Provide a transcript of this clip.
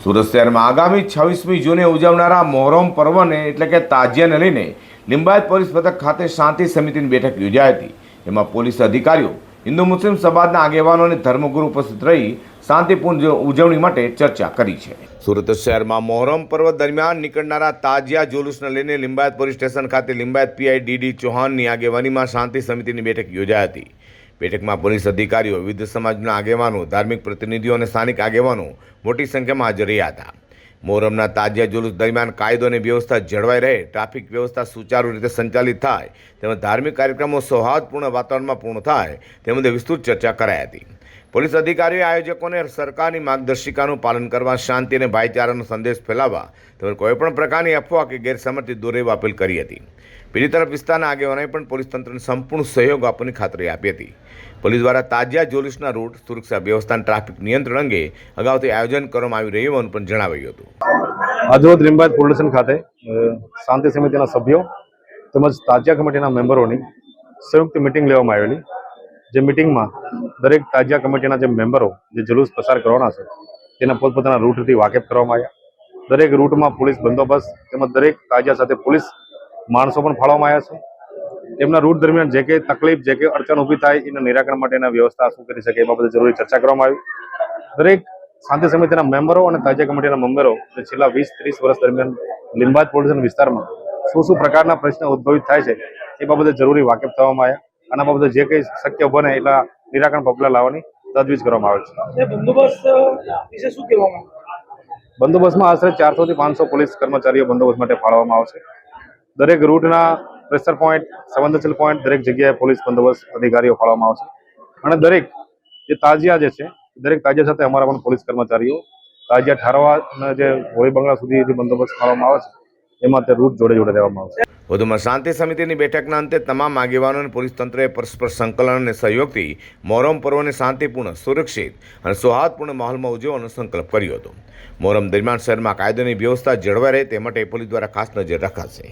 સુરત શહેરમાં આગામી 26મી જૂને ઉજવનારા મોહરમ પર્વને એટલે કે તાજિયાને લઈને લિંબાયત પોલીસ મથક ખાતે શાંતિ સમિતિની બેઠક યોજાઈ હતી। જેમાં પોલીસ અધિકારીઓ, હિન્દુ મુસ્લિમ સમાજના આગેવાનો અને ધર્મગુરુ ઉપસ્થિત રહી શાંતિપૂર્ણ ઉજવણી માટે ચર્ચા કરી છે। સુરત શહેરમાં મોહરમ પર્વ દરમિયાન નીકળનારા તાજિયા જુલુસને લઈને લિંબાયત પોલીસ સ્ટેશન ખાતે લિંબાયત પીઆઈ ડીડી ચૌહાણની આગેવાનીમાં શાંતિ સમિતિની બેઠક યોજાઈ હતી। બેઠકમાં પોલીસ અધિકારીઓ, વિવિધ સમાજના આગેવાનો, ધાર્મિક પ્રતિનિધિઓ અને સ્થાનિક આગેવાનો મોટી સંખ્યામાં હાજર રહ્યા હતા। મોહરમના તાજિયા જુલુસ દરમિયાન કાયદો અને વ્યવસ્થા જળવાઈ રહે, ટ્રાફિક વ્યવસ્થા સુચારુ રીતે સંચાલિત થાય તેમજ ધાર્મિક કાર્યક્રમો સૌહાર્દપૂર્ણ વાતાવરણમાં પૂર્ણ થાય તે મુદ્દે વિસ્તૃત ચર્ચા કરાઈ હતી। પોલીસ અધિકારીઓએ આયોજકોને સરકારની માર્ગદર્શિકાનું પાલન કરવા, શાંતિ અને ભાઈચારાનો સંદેશ ફેલાવવા તેમજ કોઈપણ પ્રકારની અફવા કે ગેરસમજથી દૂર રહેવા અપીલ કરી હતી। બીજી તરફ વિસ્તારના આગેવાનોએ પણ પોલીસ તંત્રને સંપૂર્ણ સહયોગ આપવાની ખાતરી આપી હતી। પોલીસ દ્વારા તાજિયા જુલુસના રૂટ, સુરક્ષા વ્યવસ્થા અને ટ્રાફિક નિયંત્રણ અંગે અગાઉથી આયોજન કરવામાં આવી રહ્યું હોવાનું પણ જણાવાયું હતું। આજરોજ લિંબાયત પોલીસ સ્ટેશન ખાતે શાંતિ સમિતિના સભ્યો તેમજ તાજિયા કમિટીના મેમ્બરોની સંયુક્ત મિટિંગ લેવામાં આવેલી। જે મિટિંગમાં દરેક તાજિયા કમિટીના જે મેમ્બરો જે જુલુસ પસાર કરવાના છે તેના પોતપોતાના રૂટથી વાકેફ કરવામાં આવ્યા। દરેક રૂટમાં પોલીસ બંદોબસ્ત તેમજ દરેક તાજિયા સાથે પોલીસ માણસો પણ ફાળવવામાં આવ્યા છે। એમના રૂટ દરમિયાન જે કંઈ તકલીફ, જે કંઈ અડચણ ઊભી થાય એના નિરાકરણ માટેના વ્યવસ્થા શું કરી શકે એ બાબતે જરૂરી ચર્ચા કરવામાં આવી। દરેક શાંતિ સમિતિના મેમ્બરો અને તાજિયા કમિટીના મેમ્બરો જે છેલ્લા 20-30 વર્ષ દરમિયાન લિંબાયત પોલીસ વિસ્તારમાં શું પ્રકારના પ્રશ્ન ઉદ્ભવિત થાય છે એ બાબતે જરૂરી વાકેફ થવામાં આવ્યા। આના બાબતે જે કંઈ શક્ય બને એટલા નિરાકરણ પગલાં લાવવાની તજવીજ કરવામાં આવે છે। બંદોબસ્ત વિશે શું કહેવામાં આવે? બંદોબસ્તમાં આશરે 400 થી 500 પોલીસ કર્મચારીઓ બંદોબસ્ત માટે ફાળવવામાં આવશે। દરેક રૂટના પ્રેશર પોઈન્ટ, સંવેદનશીલ પોઈન્ટ દરેક જગ્યાએ પોલીસ બંદોબસ્ત અધિકારીઓ ફાળવવામાં આવશે। અને દરેક જે તાજિયા જે છે દરેક તાજિયા સાથે અમારા પણ પોલીસ કર્મચારીઓ તાજિયા ઠારવા અને જે હોળી બંગલા સુધી જે બંદોબસ્ત ફાળવવામાં આવે છે એમાં તે રૂટ જોડે રહેવામાં આવશે। વધુમાં શાંતિ સમિતિની બેઠકના અંતે તમામ આગેવાનો અને પોલીસ તંત્રએ પરસ્પર સંકલન અને સહયોગથી મોહરમ પર્વને શાંતિપૂર્ણ, સુરક્ષિત અને સૌહાર્દપૂર્ણ માહોલમાં ઉજવવાનો સંકલ્પ કર્યો હતો। મોહરમ દરમિયાન શહેરમાં કાયદાની વ્યવસ્થા જળવાઈ રહે તે માટે પોલીસ દ્વારા ખાસ નજર રખાશે।